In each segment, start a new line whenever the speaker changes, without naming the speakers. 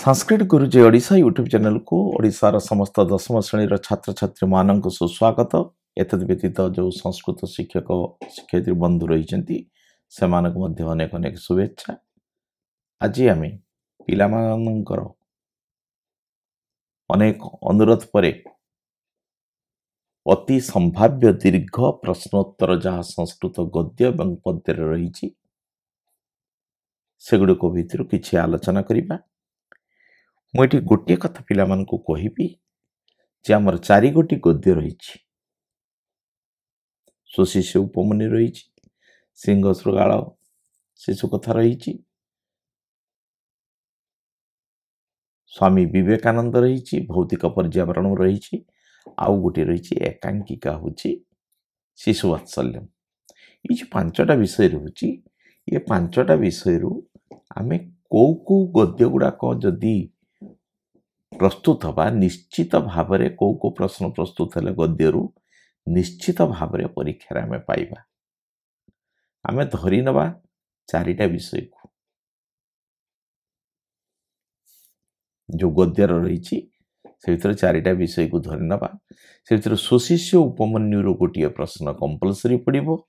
संस्कृत गुरुजी Odisha YouTube channel को ओडिशार समस्त दशम श्रेणी छात्र छात्री मान सुस्वागत। एतद व्यतीत जो संस्कृत शिक्षक शिक्षयित्री बंधु रही से अनेक अनेक शुभेच्छा। आज आम पिलामानंकर अनेक अनुरोध पर अति संभाव्य दीर्घ प्रश्नोत्तर जहाँ संस्कृत गद्य एवं पद्य रही सेगुड़िक भितर किसी आलोचना करवा। मुझे गोटे कथा पिला मानकु कहिबी जे आमर 4 गोटी गद्य रही सुशिष्य उपमन्यु रही सिंह श्रृगाल शिशु कथा रही स्वामी विवेकानंद रही भौतिक पर्यावरण रही आउ गोटे रही एकांकिका हूँ शिशु वात्सल्यम। ये जो 5टा विषय रही ये 5टा विषय आमे कौ गद्य गुड़ाक जदि प्रस्तुत हवा निश्चित भाव में कौ प्रश्न प्रस्तुत है गद्य निश्चित भाव में परीक्षा आम पाइबा। आम धरी नवा 4टा विषय को जो गद्यर रही से भीतर 4टा विषय को धरी नवा। से भीतर सुशिष्य उपमन्युर गोटे प्रश्न कंपलसरी पड़ो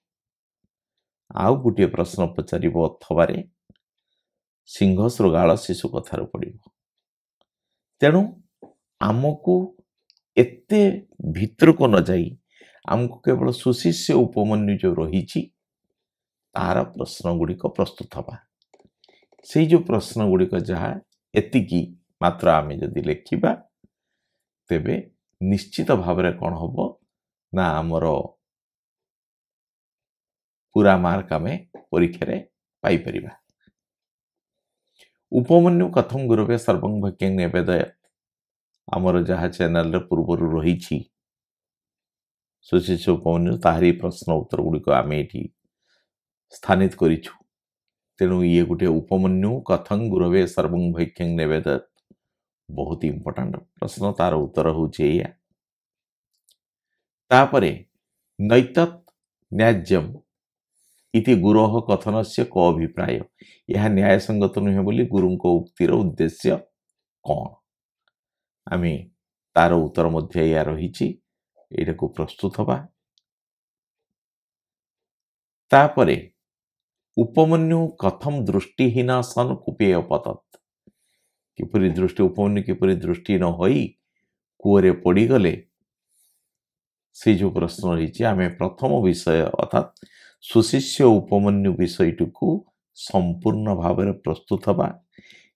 आउ गोटे प्रश्न पचार अथवा सिंह श्रृगाल शिशु कथार पड़ो। तेणु आमको एते भीतर को न जाई आमको केवल सुशिष्य उपमन्यु जो रही तार प्रश्न गुड़िक प्रस्तुत हवा से जो प्रश्न गुड़िक जहाँ एतिकी मात्र आमे जदि लेखिबा तेबे निश्चित भाव में कौन हम ना आमर पूरा मार्क आमे परीक्षा पाई परिबा। उपमन्यु कथम गुरुवे सर्वं भक्त्यं निवेदयत् आमर जहाँ चैनल पूर्वर रही सुशिष्य उपमन्यु ताहारी प्रश्न उत्तर गुड़िक आम ये स्थानित करिछु। तेणु ये गोटे उपमन्यु कथं गुरवे सर्वं भक्त्यं निवेदयत् बहुत इंपोर्टेंट प्रश्न तार उत्तर होचे या। तापरे नैतत् न्याज्यम इति गुरोह कथनस्य को अभिप्राय यह न्याय संगत नुहे बोली गुरु को उक्तिर उद्देश्य कौन आम तार उत्तर मध्य या रही को प्रस्तुत हवा। तापरे उपमन्यु कथम दृष्टिहीन सन कूपेय पतत किपरि दृष्टि उपमन्यु किपरि दृष्टि न होई कूरे पड़गले से जो प्रश्न रही आम प्रथम विषय अर्थात सुशिष्य उपमन्यु विषयटी को संपूर्ण भाव में प्रस्तुत हवा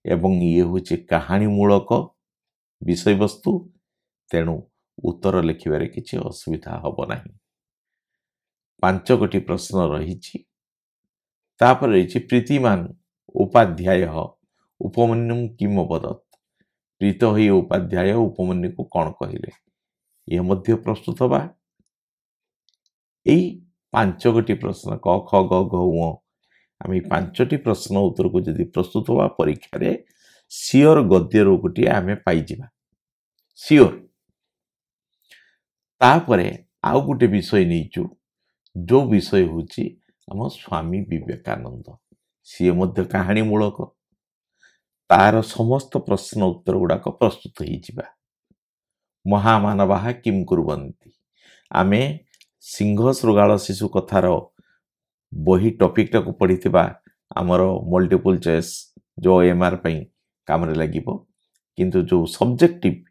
एवं ये हूँ कहानी मूलक विषय वस्तु। तेणु उत्तर लिखिबारे किसी असुविधा हब नहीं। 5 गोटी प्रश्न रही तापर रही प्रीतिमान उपाध्याय उपमन्यु किम वदत् प्रीत ही उपाध्याय उपमन्यु को कौन कहले यह मध्य प्रस्तुत हवा। यही 5 गोटी प्रश्न क ख ग घ ङ आम 5टी प्रश्न उत्तर को जदि प्रस्तुत हवा परीक्षा रे सियोर गद्यर गोटे आम पाइबा सियोर। तापरे आउ गोटे विषय नहीं जो विषय हूँ आम स्वामी विवेकानंद सी मध्य कहानी मूलक तार समस्त प्रश्न उत्तर गुड़ाक प्रस्तुत हो। महामानवाः किम कुर्वन्ति आमे सिंह श्रृगाल शिशु कथार बही टॉपिकटा को पढ़ी आमर मल्टीपल चॉइस जो एमआर काम लगे किंतु जो सब्जेक्टिव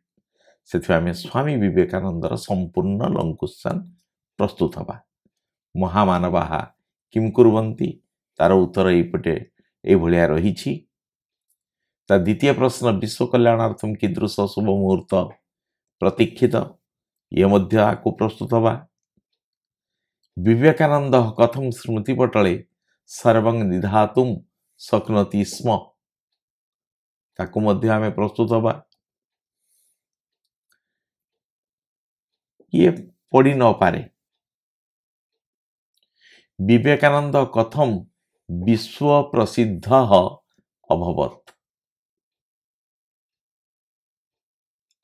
से आम स्वामी विवेकानंदर संपूर्ण लॉन्ग क्वेश्चन प्रस्तुत हवा। महामानवाः किम कुर्वन्ति तार उत्तर एपटे ये रही। द्वितीय प्रश्न विश्व कल्याणार्थम कीदृश शुभ मुहूर्त प्रतीक्षित ये मध्य आकु प्रस्तुत हवा। विवेकानंद कथम स्मृतिपटले सर्वं निधातुम शक्नोति स्म ताकु मध्य आमे प्रस्तुत हवा। ये पढ़ी न पारे विवेकानंद कथम विश्व प्रसिद्ध अभवत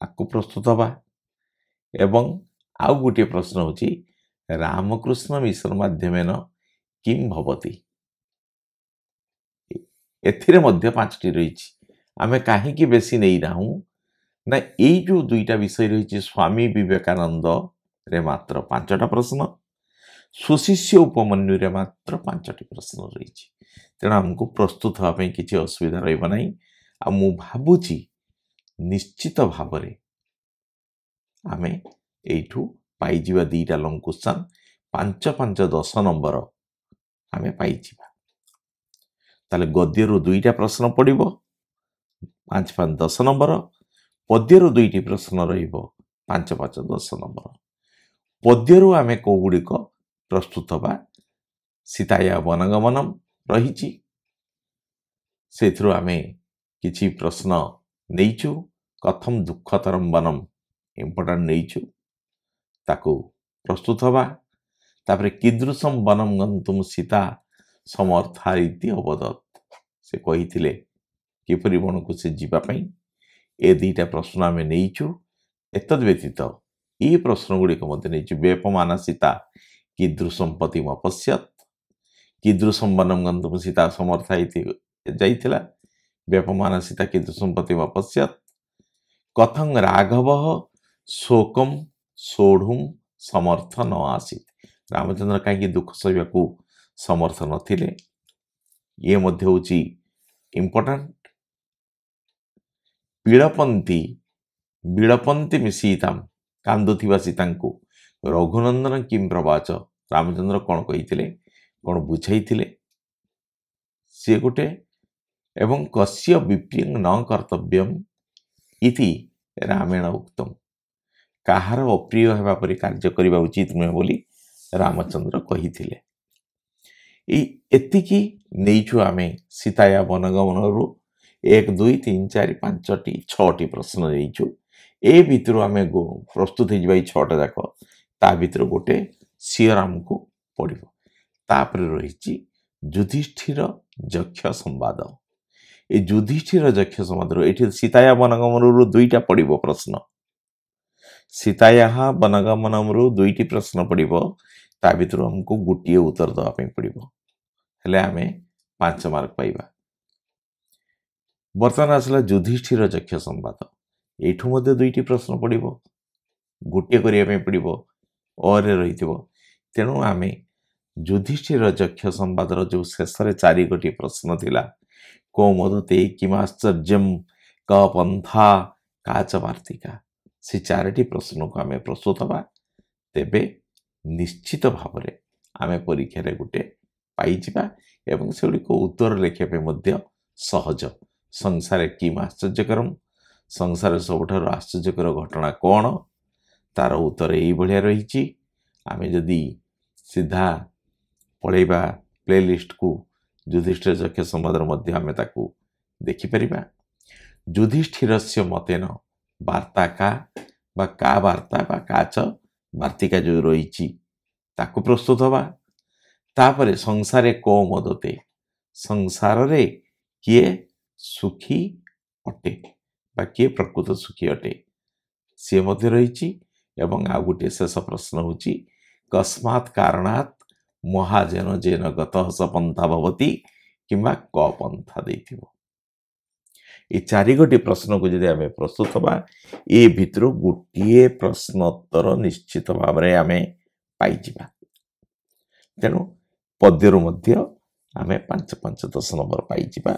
आकु प्रस्तुत हवा। एवं आउ गोटे प्रश्न होची रामकृष्ण मिशन माध्यमेन किम भवति एथिरे मध्य 5टी रही आमे काहींकि बेसी नहीं नाहु ना एई जो दुईटा विषय रही स्वामी विवेकानंद रे मात्र 5टा प्रश्न सुशिष्य उपमन्यु रे मात्र 5टी प्रश्न रही तेणु आमको प्रस्तुत होगा किसी असुविधा रहा आ मु भावुची निश्चित भाव आमे एठू पाइजिबा दीटा लंग क्वेश्चन 5 10 नंबर आमे पाइजिबा ताले गद्यरु दुईटा प्रश्न पड़िबो 5 10 नंबर पद्यरु दुईटी प्रश्न रहिबो 5 10 नंबर पद्यरु आमे कोगुड़िक प्रस्तुत बा सीताया वनगमनम रही सेथरु आमे किछि प्रश्न नैचु कथम दुःखतरम वनम इम्पोर्टेंट नैचु ताकू प्रस्तुत हवा तापरे कीदृशम वनम गंतुम सीता समर्थारिति अवदत से कहिथिले किपरि वन को से जीवा पई ए दीटा प्रश्न आमे नैचु एतद व्यतीत ई प्रश्न गुडी को मते नैचु वेपमाना सीता कीदृशम पतिम अपश्यत कीदृशम वनम गंतुम सीता समर्थारिति जाइथिला वेपमाना सीता कीदृशम पतिम अपश्यत कथं राघव शोकम सोढ़ुम समर्थ न आसीत रामचंद्र कहीं दुख सहवा को समर्थ नथिले ये मध्य होची इम्पोर्टेंट विड़पंती सीताम कांदुथिबा सीता को रघुनंदन किम प्रवाच रामचंद्र कौन कही कौन बुझाई सी गोटे एवं कस्य विप्रियं न कर्तव्यम इति रामेण उक्तम कहार अप्रिय होगा परि कार्य करने उचित नुहे बोली रामचंद्र कही एतिकी नहींचु आमे सीताया वनगमन रु 1 2 3 4 5टी 6टी प्रश्न नहींचु ए भितर आमे प्रस्तुत हो 6टा जाक ता भितर गोटे सियर आमको पड़ो तापर रही युधिष्ठिर यक्ष संवाद ए युधिष्ठिर यक्ष संवाद ये सीताया वनगमन रु 2टा पड़ो प्रश्न सीताया वनगमन रु 2टी प्रश्न पड़ो ता भितर हमको गोटे उत्तर दवाई पड़ो हेले आमे 5 मार्क पाइबा बर्तमान आसला युधिष्ठिर यक्ष संवाद एठू मध्य 2टी प्रश्न पड़ो गोटे करने पड़ो और रही तेणु आमे युधिष्ठिर यक्ष संवाद जो शेष 4 गोटी प्रश्न थिला को मदते किमाश्चर्यम क पंथा काच वार्तिका से 4टी प्रश्न को आमे प्रस्तुत हवा तेबे निश्चित भाव में आमे परीक्षा रे गोटे पाइजिबा एवं से को उत्तर लिखा मध्य सहज संसार किम आश्चर्यकरम संसार सबुठार आश्चर्यकर घटना कौन तार उत्तर यही भाया रही आमे जदि सीधा पढ़ेबा प्लेलिस्ट को युधिष्ठिर यक्ष संवाद मध्य आमे ताकू देखिपर युधिष्ठिरस्य मतेन वार्ता का वार्ता बा काच वार्तिका जो रही ताकू प्रस्तुत हवा तापरे संसारे को मदते संसार रे किए सुखी अटे बा किए प्रकृत सुखी अटे सी मध्य रही एवं आ गोटे शेष प्रश्न होची कस्मात् कारणात् महाजन जेन गतः स पंथा भवति किंबा क पंथा देथिबो ये 4 गोटी प्रश्न को जदि आमे प्रस्तुत हवा ए भितर गोटे प्रश्नोत्तर निश्चित भाव में आमे पाइजिबा तेणु पद्यरु मध्य आमे 5 5 10 नंबर पाइजिबा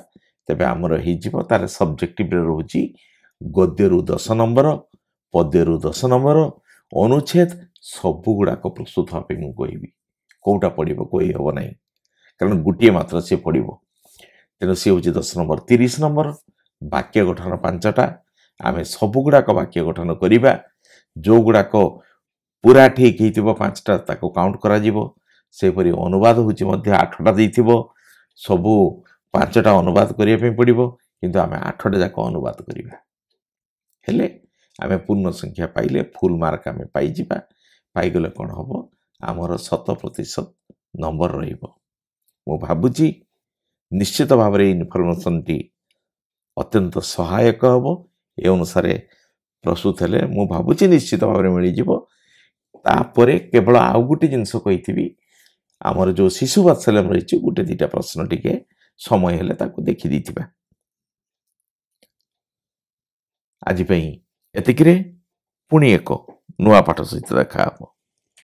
तेबे आमर हेजिबो तार सब्जेक्टिव रे रहूची गद्यरु 10 नंबर पद्यरु 10 नंबर अनुच्छेद सबु गुडा को प्रस्तुत होबे मु कहिबी कोटा पड़िबो कोई हबो नै कारण गुटिए मात्र से पड़िबो तेणु सी होची 10 नंबर 30 नंबर वाक्य गठन 5टा आमे सबु गुडा को वाक्य गठन करिबा जो गुडा को पूरा ठीक हेतिबो 5टा ताको काउंट करा जिवो सेपरि अनुवाद होची मध्य 8टा देथिबो सबु 5टा अनुवाद करिया पे पड़िबो किंतु आमे 8टा जाक अनुवाद करिबा हेले आमे पूर्ण संख्या पाइले फुल मार्क आमे पाइजिबा पाइगले कोन हबो आमर 100% नंबर रहिबो मु भाबुची निश्चित भाव में इनफॉरमेशन टी अत्यंत सहायक हबो ए अनुसार प्रस्तुत हेले मु भाबुची निश्चित भाव में मिल जिवो तापरे केवल आउ गुटे जिंस कहिथिबी आमर जो शिशु वात्सल्यम रही गोटे 2टा प्रश्न टिके समय हेले ताको देखि दिथिबा ଆଜି ପାଇଁ ଏତିକିରେ ପୁଣି ଏକ ନୂଆ ପାଠ ସହିତ ଦେଖା ହେବ।